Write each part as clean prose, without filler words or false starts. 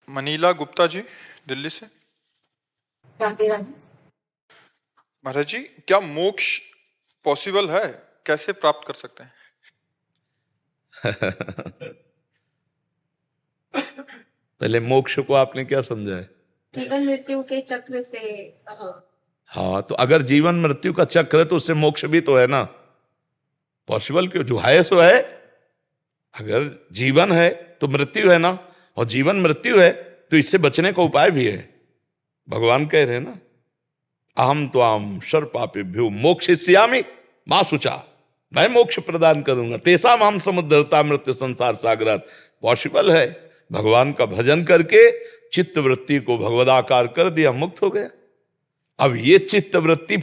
Manila Gupta ji, Delhi से। राधे राधे। महाराज जी, क्या मोक्ष पॉसिबल है? कैसे प्राप्त कर सकते हैं? पहले मोक्ष को आपने क्या समझा है? जीवन मृत्यु के चक्र से। हाँ, तो अगर जीवन मृत्यु का चक्र है तो उससे मोक्ष भी तो है ना। पॉसिबल क्यों? जो है सो है। अगर जीवन है तो मृत्यु है ना, और जीवन मृत्यु है तो इससे बचने का उपाय भी है। भगवान कह रहे हैं ना, अहम त्वाम सर्वपापेभ्यो मोक्षयिष्यामि मा शुचा, मैं मोक्ष प्रदान करूंगा, तेषाम हम समुद्धरता मृत्यु संसार सागरात। पॉसिबल है। भगवान का भजन करके चित्त वृत्ति को भगवदाकार कर दिया, मुक्त हो गया। अब ये चित्त वृत्ति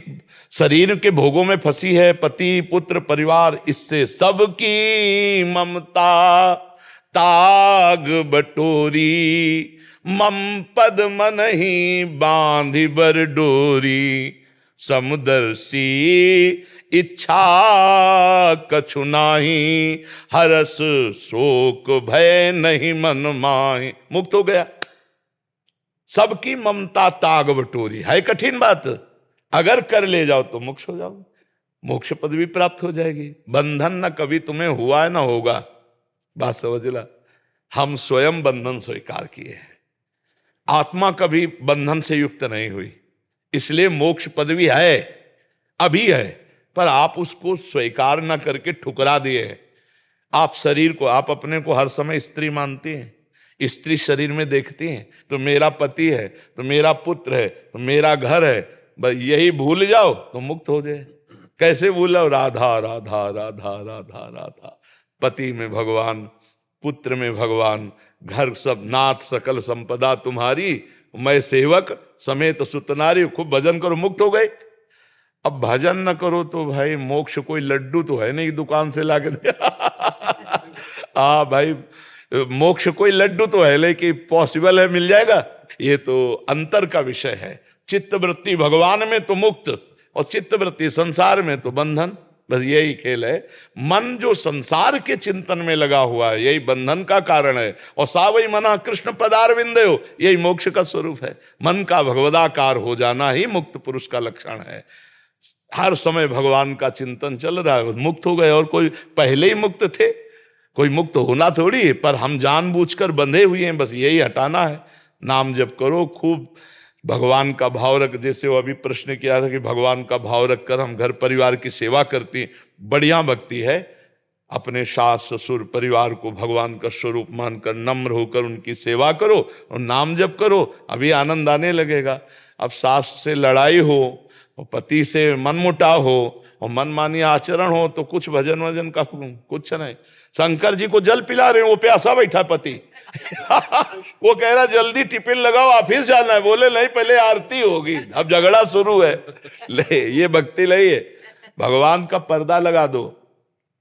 शरीर के भोगों में फंसी है, पति पुत्र परिवार, इससे सबकी ममता ताग बटोरी, मम पद मन ही बांधि बर डोरी, समुदर्शी इच्छा कछु नाही, हरस शोक भय नहीं मन माहि। मुक्त हो गया। सबकी ममता ताग बटोरी है। कठिन बात, अगर कर ले जाओ तो मोक्ष हो जाओ, मोक्ष पदवी प्राप्त हो जाएगी। बंधन न कभी तुम्हें हुआ है ना होगा। बात समझ ला। हम स्वयं बंधन स्वीकार किए हैं, आत्मा कभी बंधन से युक्त नहीं हुई, इसलिए मोक्ष पदवी है, अभी है, पर आप उसको स्वीकार न करके ठुकरा दिए हैं। आप शरीर को, आप अपने को हर समय स्त्री मानती हैं, स्त्री शरीर में देखती हैं तो मेरा पति है, तो मेरा पुत्र है, तो मेरा घर है, बस यही भूल जाओ तो मुक्त हो जाए। कैसे भूलो? राधा राधा राधा राधा राधा। पति में भगवान, पुत्र में भगवान, घर सब नाथ सकल संपदा तुम्हारी, मैं सेवक समेत सुतनारी। खूब भजन करो, मुक्त हो गए। अब भजन न करो तो भाई मोक्ष कोई लड्डू तो है नहीं दुकान से लाके दे। हाँ भाई, मोक्ष कोई लड्डू तो है लेकिन पॉसिबल है, मिल जाएगा? ये तो अंतर का विषय है। चित्त वृत्ति भगवान में तो मुक्त, और चित्त वृत्ति संसार में तो बंधन। बस यही खेल है। मन जो संसार के चिंतन में लगा हुआ है, यही बंधन का कारण है। और सावई मना कृष्ण पदारविंदयो, यही मोक्ष का स्वरूप है। मन का भगवदाकार हो जाना ही मुक्त पुरुष का लक्षण है। हर समय भगवान का चिंतन चल रहा है, मुक्त हो गए। और कोई पहले ही मुक्त थे, कोई मुक्त होना थोड़ी है, पर हम जानबूझकर बंधे हुए हैं, बस यही हटाना है। नाम जप करो, खूब भगवान का भाव रख। जैसे वो अभी प्रश्न किया था कि भगवान का भाव रखकर हम घर परिवार की सेवा करती, बढ़िया भक्ति है। अपने सास ससुर परिवार को भगवान का स्वरूप मानकर नम्र होकर उनकी सेवा करो और नाम जप करो, अभी आनंद आने लगेगा। अब सास से लड़ाई हो और पति से मनमुटाव हो और मनमानी आचरण हो तो कुछ भजन वजन का कुछ नहीं। शंकर जी को जल पिला रहे, वो प्यासा बैठा पति। वो कह रहा जल्दी टिफिन लगाओ, ऑफिस जाना है। बोले नहीं, पहले आरती होगी। अब झगड़ा शुरू है। ले, ये भक्ति नहीं है। भगवान का पर्दा लगा दो,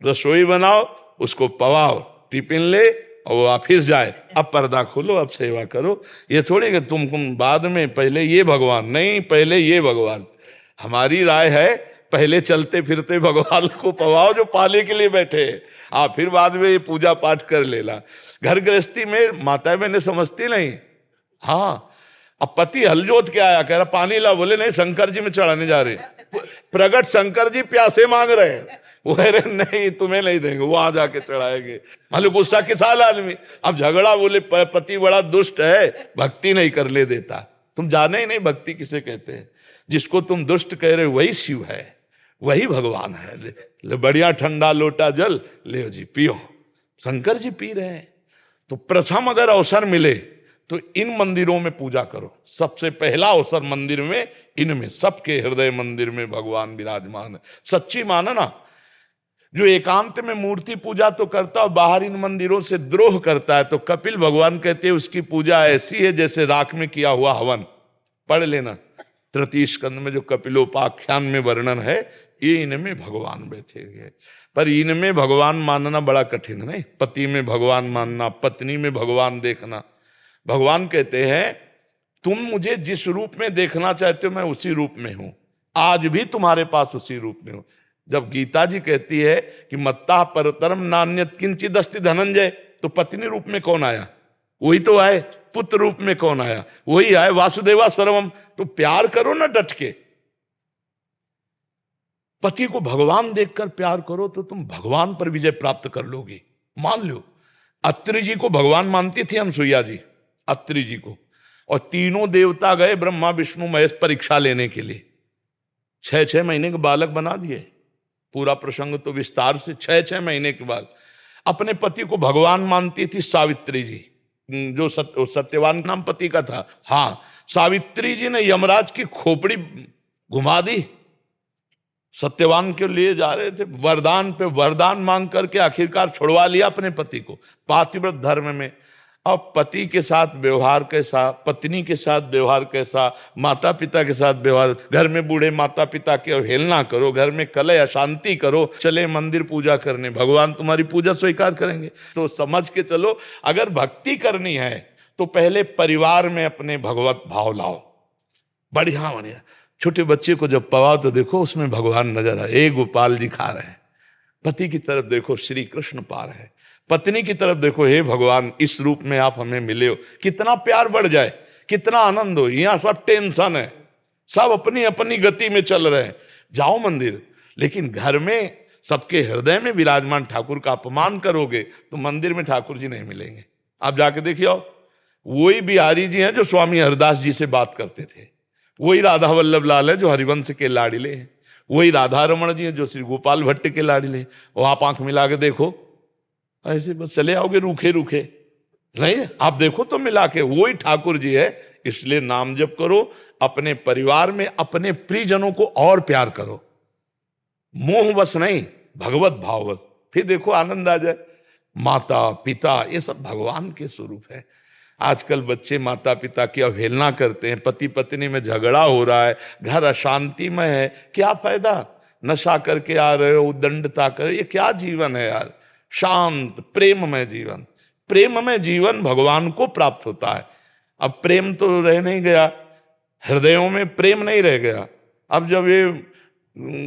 रसोई बनाओ, उसको पवाओ, टिफिन ले और वो ऑफिस जाए। अब पर्दा खोलो, अब सेवा करो। ये थोड़ी कि तुम बाद में, पहले ये भगवान नहीं, पहले ये भगवान। हमारी राय है पहले चलते फिरते भगवान को पवाओ जो पाले के लिए बैठे हैं, फिर बाद में ये पूजा पाठ कर लेना। घर गृहस्थी में माता बहने समझती नहीं। हाँ, अब पति हल जोत के आया, कह रहा पानी ला। बोले नहीं, शंकर जी में चढ़ाने जा रहे। प्रगट शंकर जी प्यासे मांग रहे हैं। वो कह रहे नहीं, तुम्हें नहीं देंगे, वो आ जाके चढ़ाएंगे। मालूम गुस्सा किस हाल आदमी। अब झगड़ा, बोले पति बड़ा दुष्ट है, भक्ति नहीं कर ले देता। तुम जाने ही नहीं भक्ति किसे कहते हैं। जिसको तुम दुष्ट कह रहे हो वही शिव है, वही भगवान है। ले बढ़िया ठंडा लोटा जल ले जी, पियो। शंकर जी पी रहे हैं। तो प्रथम अगर अवसर मिले तो इन मंदिरों में पूजा करो। सबसे पहला अवसर मंदिर में, इनमें सबके हृदय मंदिर में भगवान विराजमान है। सच्ची मानना। जो एकांत में मूर्ति पूजा तो करता और बाहर इन मंदिरों से द्रोह करता है, तो कपिल भगवान कहते हैं उसकी पूजा ऐसी है जैसे राख में किया हुआ हवन। पढ़ लेना तृतीय स्कंद में जो कपिलोपाख्यान में वर्णन है, ये इनमें भगवान बैठे हुए। पर इनमें भगवान मानना बड़ा कठिन नहीं। पति में भगवान मानना, पत्नी में भगवान देखना। भगवान कहते हैं तुम मुझे जिस रूप में देखना चाहते हो मैं उसी रूप में हूं, आज भी तुम्हारे पास उसी रूप में हूं। जब गीता जी कहती है कि मत्ता परतरम नान्यत किंचिदस्ति धनंजय, तो पत्नी रूप में कौन आया? वही तो आए। पुत्र रूप में कौन आया? वही आए, वासुदेवा सर्वम। तो प्यार करो ना डट के, पति को भगवान देखकर प्यार करो तो तुम भगवान पर विजय प्राप्त कर लोगी। मान लो अत्रि जी को भगवान मानती थी अनसुईया जी, अत्रि जी को, और तीनों देवता गए ब्रह्मा विष्णु महेश परीक्षा लेने के लिए, 6-6 महीने के बालक बना दिए। पूरा प्रसंग तो विस्तार से, 6-6 महीने के बाद। अपने पति को भगवान मानती थी सावित्री जी, जो सत्यवान नाम पति का था। हाँ, सावित्री जी ने यमराज की खोपड़ी घुमा दी। सत्यवान के लिए जा रहे थे, वरदान पे वरदान मांग करके आखिरकार छुड़वा लिया अपने पति को पातिव्रत धर्म में। अब पति के साथ व्यवहार कैसा, पत्नी के साथ व्यवहार कैसा, माता पिता के साथ व्यवहार, घर में बूढ़े माता पिता की अवहेलना करो, घर में कलह अशांति करो, चले मंदिर पूजा करने, भगवान तुम्हारी पूजा स्वीकार करेंगे। तो समझ के चलो, अगर भक्ति करनी है तो पहले परिवार में अपने भगवत भाव लाओ। बढ़िया बढ़िया छोटे बच्चे को जब पवाओ तो देखो उसमें भगवान नजर आए। ए गोपाल जी खा रहे हैं, पति की तरफ देखो श्री कृष्ण पा रहे हैं, पत्नी की तरफ देखो हे भगवान इस रूप में आप हमें मिले हो। कितना प्यार बढ़ जाए, कितना आनंद हो। यहाँ सब टेंशन है, सब अपनी अपनी गति में चल रहे हैं। जाओ मंदिर, लेकिन घर में सबके हृदय में विराजमान ठाकुर का अपमान करोगे तो मंदिर में ठाकुर जी नहीं मिलेंगे। आप जाके देखिए, वही बिहारी जी हैं जो स्वामी हरदास जी से बात करते थे, वही राधा वल्लभ लाल है जो हरिवंश के लाडिले हैं, वही राधा रमण जी हैं जो श्री गोपाल भट्ट के लाडिले हैं। वो आप आंख मिला के देखो, ऐसे बस चले आओगे रूखे रूखे नहीं, आप देखो तो मिला के वही ठाकुर जी है। इसलिए नाम जप करो, अपने परिवार में अपने प्रियजनों को और प्यार करो, मोह बस नहीं, भगवत भाव बस, फिर देखो आनंद आ जाए। माता पिता ये सब भगवान के स्वरूप है। आजकल बच्चे माता पिता की अवहेलना करते हैं, पति पत्नी में झगड़ा हो रहा है, घर अशांति में है, क्या फायदा? नशा करके आ रहे हो, दंडता कर, ये क्या जीवन है यार? शांत प्रेममय जीवन, प्रेममय जीवन भगवान को प्राप्त होता है। अब प्रेम तो रह नहीं गया, हृदयों में प्रेम नहीं रह गया। अब जब ये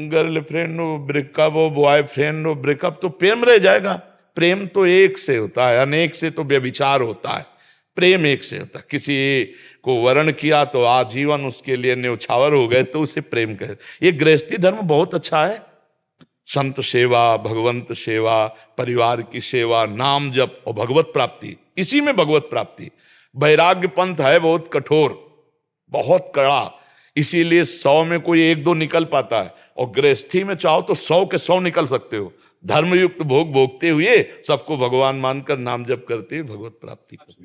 गर्लफ्रेंड हो ब्रेकअप हो, बॉयफ्रेंड हो ब्रेकअप, तो प्रेम रह जाएगा? प्रेम तो एक से होता है, अनेक से तो व्यभिचार होता है। प्रेम एक से होता है। किसी को वर्ण किया तो आजीवन उसके लिए न्यौछावर हो गए तो उसे प्रेम कहे। ये गृहस्थी धर्म बहुत अच्छा है, संत सेवा, भगवंत सेवा, परिवार की सेवा, नाम जप और भगवत प्राप्ति, इसी में भगवत प्राप्ति। वैराग्य पंथ है बहुत कठोर, बहुत कड़ा, इसीलिए 100 में कोई 1-2 निकल पाता है, और गृहस्थी में चाहो तो 100 के 100 निकल सकते हो। धर्मयुक्त भोग भोगते हुए सबको भगवान मानकर नाम जप करते हुए भगवत प्राप्ति करो।